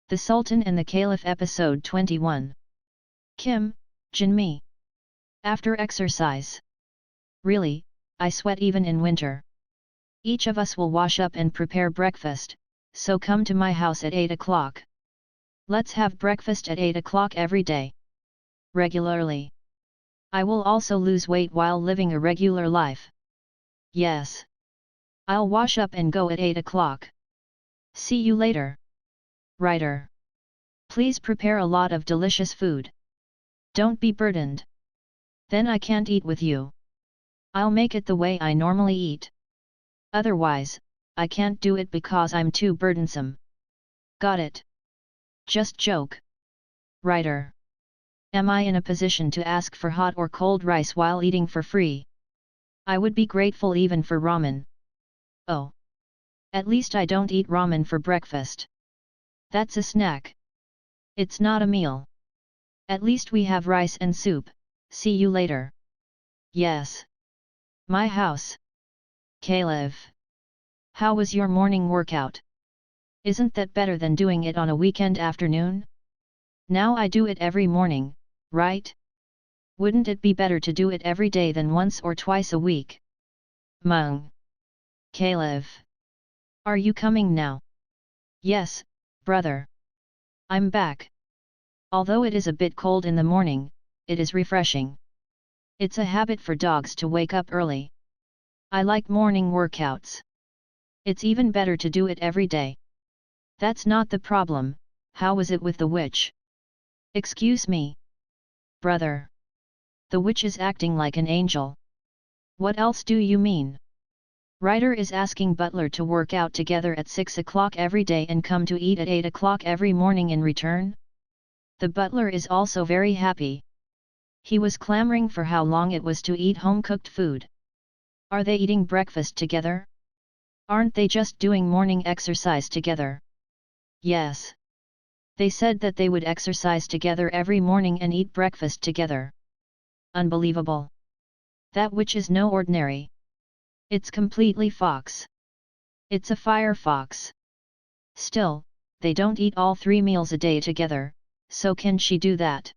The Sultan and the Caliph Episode 21. Kim, Jinmi. After exercise. Really, I sweat even in winter. Each of us will wash up and prepare breakfast, so come to my house at 8 o'clock. Let's have breakfast at 8 o'clock every day. Regularly. I will also lose weight while living a regular life. Yes. I'll wash up and go at 8 o'clock. See you later. Writer. Please prepare a lot of delicious food. Don't be burdened. Then I can't eat with you. I'll make it the way I normally eat. Otherwise, I can't do it because I'm too burdensome. Got it? Just joke. Writer. Am I in a position to ask for hot or cold rice while eating for free? I would be grateful even for ramen. Oh. At least I don't eat ramen for breakfast. That's a snack. It's not a meal. At least we have rice and soup. See you later. Yes. My house. Caliph. How was your morning workout? Isn't that better than doing it on a weekend afternoon? Now I do it every morning, right? Wouldn't it be better to do it every day than once or twice a week? Mung. Caliph. Are you coming now? Yes, brother. I'm back. Although it is a bit cold in the morning, it is refreshing. It's a habit for dogs to wake up early. I like morning workouts. It's even better to do it every day. That's not the problem. How was it with the witch? Excuse me. Brother. The witch is acting like an angel. What else do you mean? Writer is asking butler to work out together at 6 o'clock every day and come to eat at 8 o'clock every morning in return? The butler is also very happy. He was clamoring for how long it was to eat home-cooked food. Are they eating breakfast together? Aren't they just doing morning exercise together? Yes. They said that they would exercise together every morning and eat breakfast together. Unbelievable. That witch is no ordinary. It's completely fox. It's a fire fox. Still, they don't eat all 3 meals a day together, so can she do that?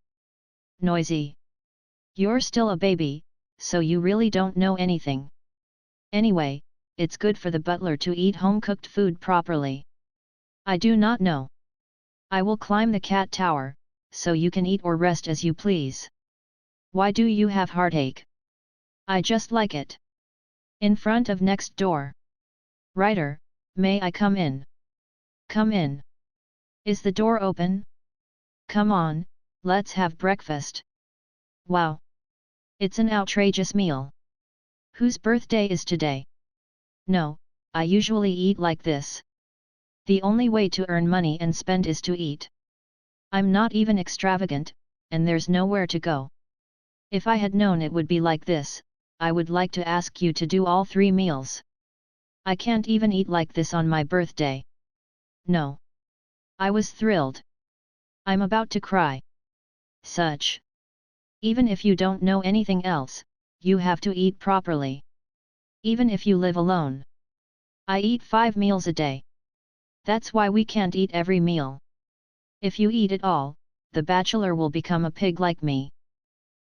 Noisy. You're still a baby, so you really don't know anything. Anyway, it's good for the butler to eat home-cooked food properly. I do not know. I will climb the cat tower, so you can eat or rest as you please. Why do you have heartache? I just like it. In front of next door. Writer, may I come in? Come in. Is the door open? Come on, let's have breakfast. Wow. It's an outrageous meal. Whose birthday is today? No, I usually eat like this. The only way to earn money and spend is to eat. I'm not even extravagant, and there's nowhere to go. If I had known it would be like this, I would like to ask you to do all 3 meals. I can't even eat like this on my birthday. No. I was thrilled. I'm about to cry. Such. Even if you don't know anything else, you have to eat properly. Even if you live alone. I eat 5 meals a day. That's why we can't eat every meal. If you eat it all, the bachelor will become a pig like me.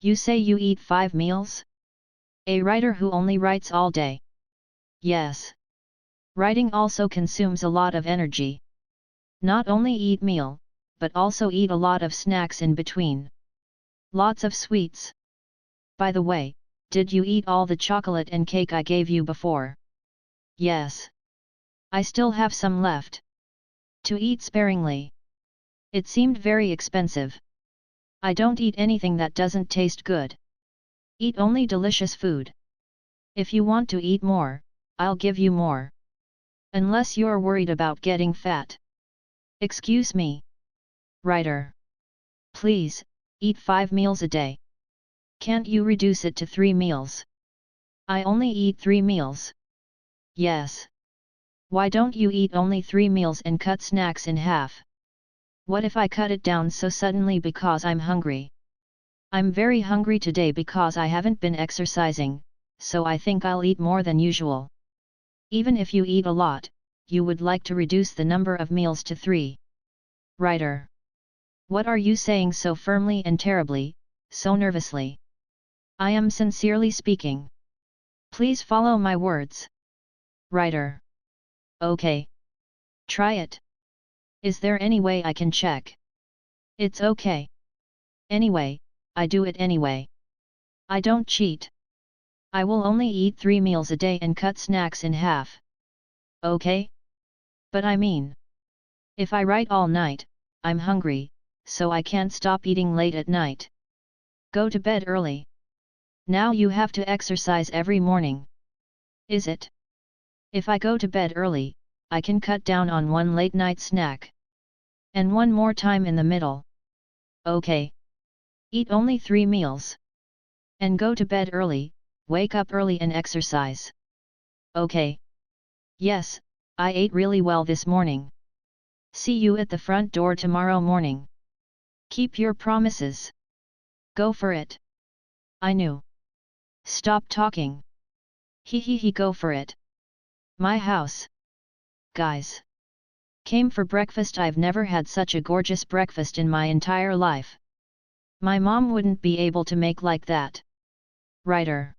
You say you eat 5 meals? A writer who only writes all day. Yes. Writing also consumes a lot of energy. Not only eat meal, but also eat a lot of snacks in between. Lots of sweets. By the way, did you eat all the chocolate and cake I gave you before? Yes. I still have some left. To eat sparingly. It seemed very expensive. I don't eat anything that doesn't taste good. Eat only delicious food. If you want to eat more, I'll give you more. Unless you're worried about getting fat. Excuse me. Writer. Please, eat 5 meals a day. Can't you reduce it to 3 meals? I only eat 3 meals. Yes. Why don't you eat only 3 meals and cut snacks in half? What if I cut it down so suddenly because I'm hungry? I'm very hungry today because I haven't been exercising, so I think I'll eat more than usual. Even if you eat a lot, you would like to reduce the number of meals to 3. Writer. What are you saying so firmly and terribly, so nervously? I am sincerely speaking. Please follow my words. Writer. Okay. Try it. Is there any way I can check? It's okay. Anyway, I do it anyway. I don't cheat. I will only eat 3 meals a day and cut snacks in half. Okay? But I mean, if I write all night, I'm hungry, so I can't stop eating late at night. Go to bed early. Now you have to exercise every morning. Is it? If I go to bed early, I can cut down on one late night snack. And one more time in the middle. Okay. Eat only 3 meals. And go to bed early, wake up early and exercise. Okay. Yes, I ate really well this morning. See you at the front door tomorrow morning. Keep your promises. Go for it. I knew. Stop talking. He go for it. My house. Guys. Came for breakfast. I've never had such a gorgeous breakfast in my entire life. My mom wouldn't be able to make like that. Writer.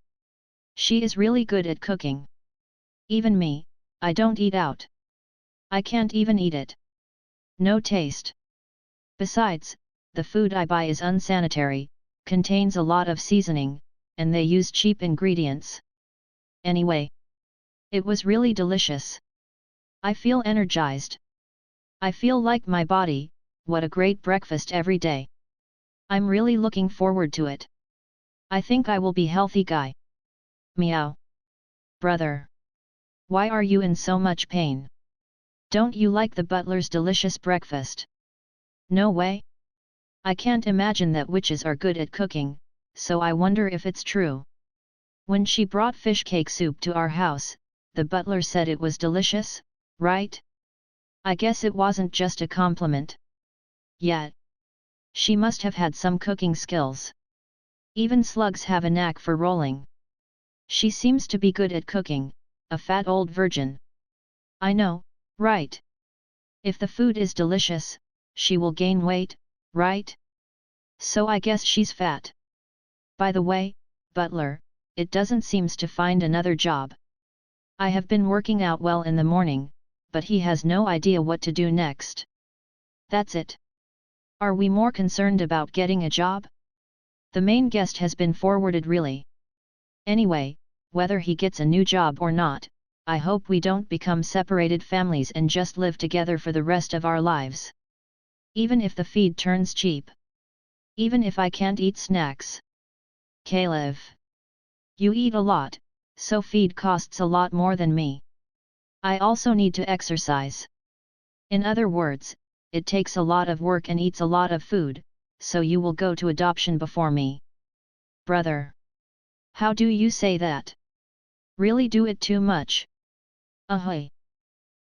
She is really good at cooking. Even me, I don't eat out. I can't even eat it. No taste. Besides, the food I buy is unsanitary, contains a lot of seasoning, and they use cheap ingredients. Anyway. It was really delicious. I feel energized. I feel like my body, what a great breakfast every day. I'm really looking forward to it. I think I will be healthy guy. Meow. Brother. Why are you in so much pain? Don't you like the butler's delicious breakfast? No way. I can't imagine that witches are good at cooking, so I wonder if it's true. When she brought fish cake soup to our house, the butler said it was delicious, right? I guess it wasn't just a compliment. Yet. She must have had some cooking skills. Even slugs have a knack for rolling. She seems to be good at cooking, a fat old virgin. I know, right? If the food is delicious, she will gain weight, right? So I guess she's fat. By the way, butler, it doesn't seems to find another job. I have been working out well in the morning, but he has no idea what to do next. That's it. Are we more concerned about getting a job? The main guest has been forwarded really. Anyway, whether he gets a new job or not, I hope we don't become separated families and just live together for the rest of our lives. Even if the feed turns cheap. Even if I can't eat snacks. Caliph. You eat a lot, so feed costs a lot more than me. I also need to exercise. In other words, it takes a lot of work and eats a lot of food, so you will go to adoption before me. Brother. How do you say that? Really do it too much. Ahoy.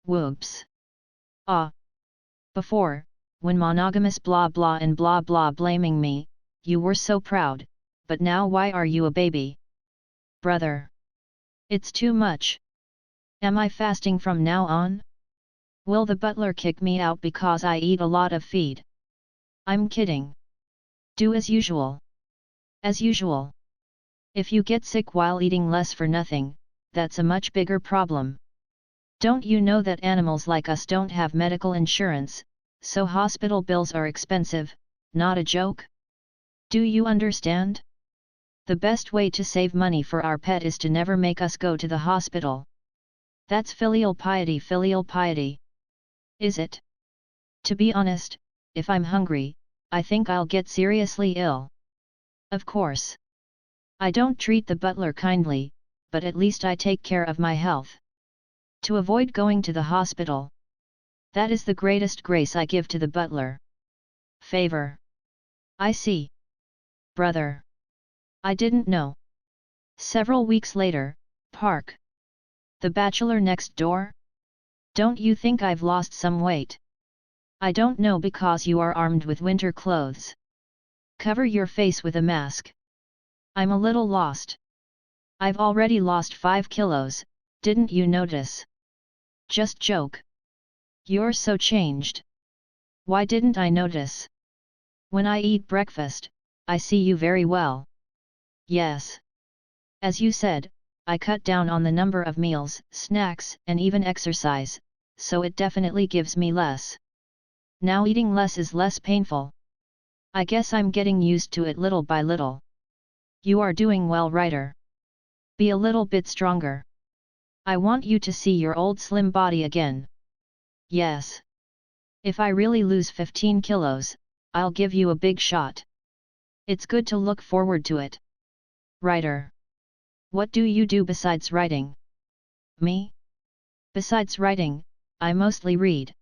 Whoops. Ah. Before, when monogamous blah blah and blah blah blaming me, you were so proud, but now why are you a baby? Brother. It's too much. Am I fasting from now on? Will the butler kick me out because I eat a lot of feed? I'm kidding. Do as usual. As usual. If you get sick while eating less for nothing, that's a much bigger problem. Don't you know that animals like us don't have medical insurance, so hospital bills are expensive, not a joke? Do you understand? The best way to save money for our pet is to never make us go to the hospital. That's filial piety, filial piety. Is it? To be honest, if I'm hungry, I think I'll get seriously ill. Of course. I don't treat the butler kindly, but at least I take care of my health. To avoid going to the hospital. That is the greatest grace I give to the butler. Favor. I see. Brother. I didn't know. Several weeks later, Park. The bachelor next door? Don't you think I've lost some weight? I don't know because you are armed with winter clothes. Cover your face with a mask. I'm a little lost. I've already lost 5 kilos, didn't you notice? Just joke. You're so changed. Why didn't I notice? When I eat breakfast, I see you very well. Yes. As you said, I cut down on the number of meals, snacks, and even exercise, so it definitely gives me less. Now eating less is less painful. I guess I'm getting used to it little by little. You are doing well, writer. Be a little bit stronger. I want you to see your old slim body again. Yes. If I really lose 15 kilos, I'll give you a big shot. It's good to look forward to it. Writer. What do you do besides writing? Me? Besides writing, I mostly read.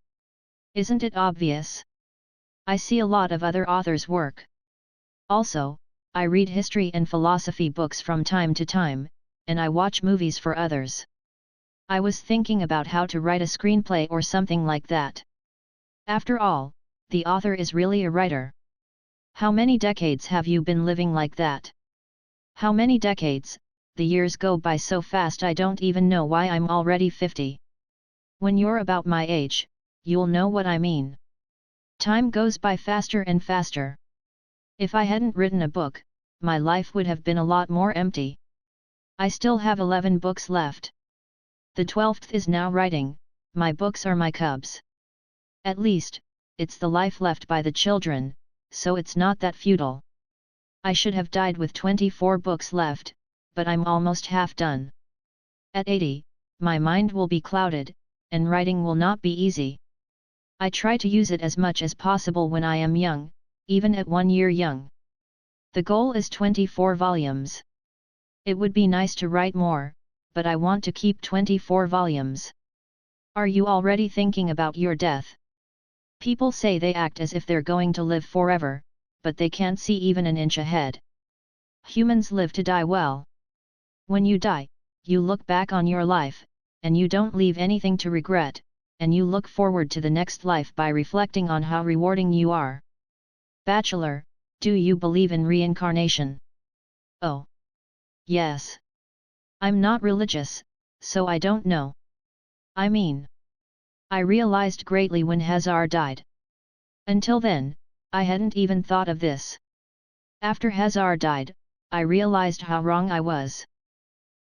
Isn't it obvious? I see a lot of other authors' work. Also, I read history and philosophy books from time to time, and I watch movies for others. I was thinking about how to write a screenplay or something like that. After all, the author is really a writer. How many decades have you been living like that? How many decades? The years go by so fast I don't even know why I'm already 50. When you're about my age, you'll know what I mean. Time goes by faster and faster. If I hadn't written a book, my life would have been a lot more empty. I still have 11 books left. The 12th is now writing. My books are my cubs. At least, it's the life left by the children, so it's not that futile. I should have died with 24 books left, but I'm almost half done. At 80, my mind will be clouded, and writing will not be easy. I try to use it as much as possible when I am young, even at 1 year young. The goal is 24 volumes. It would be nice to write more, but I want to keep 24 volumes. Are you already thinking about your death? People say they act as if they're going to live forever, but they can't see even an inch ahead. Humans live to die well. When you die, you look back on your life, and you don't leave anything to regret, and you look forward to the next life by reflecting on how rewarding you are. Bachelor, do you believe in reincarnation? Oh. Yes. I'm not religious, so I don't know. I mean, I realized greatly when Hazar died. Until then, I hadn't even thought of this. After Hazar died, I realized how wrong I was.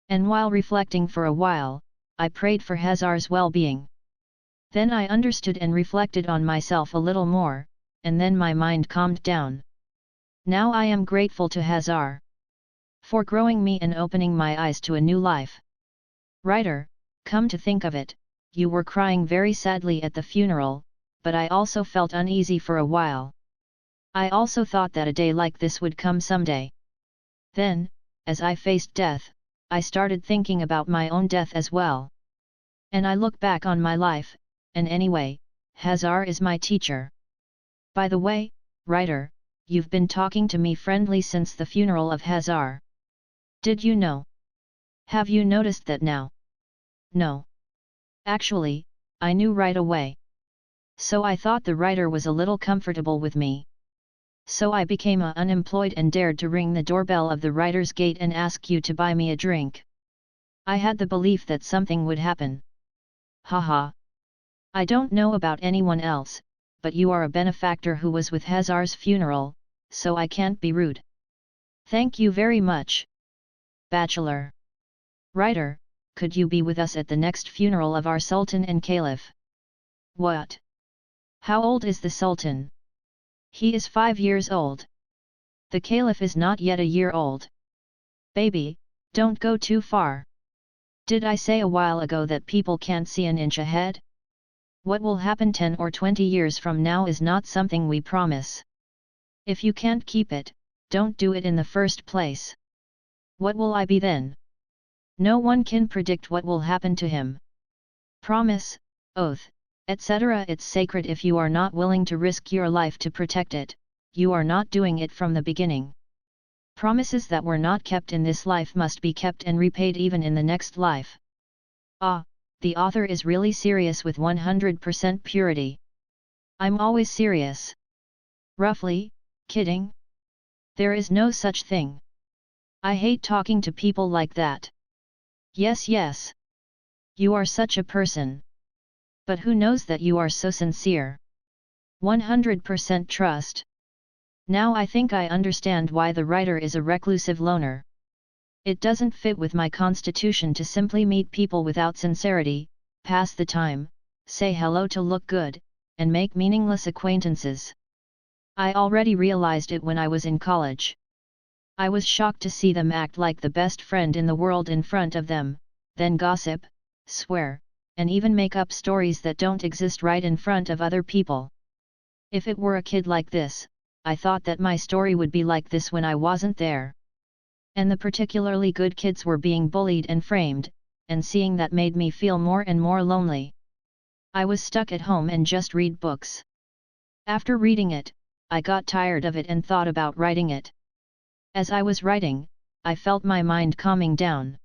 And while reflecting for a while, I prayed for Hazar's well-being. Then I understood and reflected on myself a little more, and then my mind calmed down. Now I am grateful to Hazar for growing me and opening my eyes to a new life. Writer, come to think of it, you were crying very sadly at the funeral, but I also felt uneasy for a while. I also thought that a day like this would come someday. Then, as I faced death, I started thinking about my own death as well. And I look back on my life, and anyway, Hazar is my teacher. By the way, writer, you've been talking to me friendly since the funeral of Hazar. Did you know? Have you noticed that now? No. Actually, I knew right away. So I thought the writer was a little comfortable with me. So I became unemployed and dared to ring the doorbell of the writer's gate and ask you to buy me a drink. I had the belief that something would happen. Haha. I don't know about anyone else, but you are a benefactor who was with Hazar's funeral, so I can't be rude. Thank you very much. Bachelor. Writer, could you be with us at the next funeral of our Sultan and Caliph? What? How old is the Sultan? He is 5 years old. The Caliph is not yet a year old. Baby, don't go too far. Did I say a while ago that people can't see an inch ahead? What will happen 10 or 20 years from now is not something we promise. If you can't keep it, don't do it in the first place. What will I be then? No one can predict what will happen to him. Promise, oath, etc. It's sacred. If you are not willing to risk your life to protect it, you are not doing it from the beginning. Promises that were not kept in this life must be kept and repaid even in the next life. Ah, the author is really serious with 100% purity. I'm always serious. Roughly, kidding? There is no such thing. I hate talking to people like that. Yes, yes. You are such a person. But who knows that you are so sincere? 100% trust. Now I think I understand why the writer is a reclusive loner. It doesn't fit with my constitution to simply meet people without sincerity, pass the time, say hello to look good, and make meaningless acquaintances. I already realized it when I was in college. I was shocked to see them act like the best friend in the world in front of them, then gossip, swear, and even make up stories that don't exist right in front of other people. If it were a kid like this, I thought that my story would be like this when I wasn't there. And the particularly good kids were being bullied and framed, and seeing that made me feel more and more lonely. I was stuck at home and just read books. After reading it, I got tired of it and thought about writing it. As I was writing, I felt my mind calming down.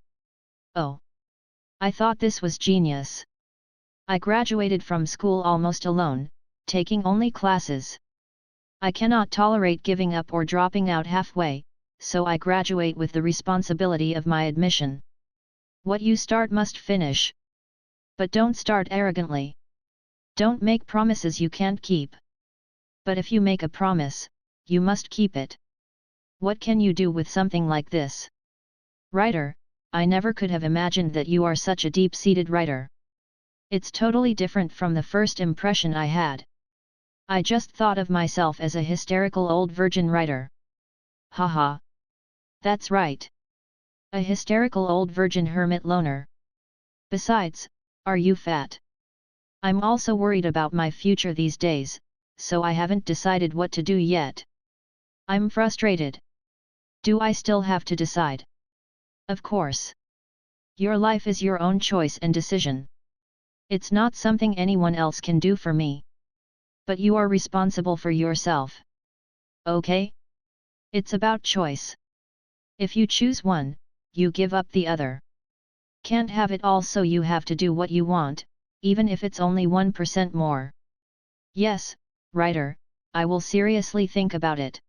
Oh! I thought this was genius. I graduated from school almost alone, taking only classes. I cannot tolerate giving up or dropping out halfway, so I graduate with the responsibility of my admission. What you start must finish. But don't start arrogantly. Don't make promises you can't keep. But if you make a promise, you must keep it. What can you do with something like this? Writer, I never could have imagined that you are such a deep-seated writer. It's totally different from the first impression I had. I just thought of myself as a hysterical old virgin writer. Haha. That's right. A hysterical old virgin hermit loner. Besides, are you fat? I'm also worried about my future these days, so I haven't decided what to do yet. I'm frustrated. Do I still have to decide? Of course. Your life is your own choice and decision. It's not something anyone else can do for me. But you are responsible for yourself. Okay? It's about choice. If you choose one, you give up the other. Can't have it all, so you have to do what you want, even if it's only 1% more. Yes, writer, I will seriously think about it.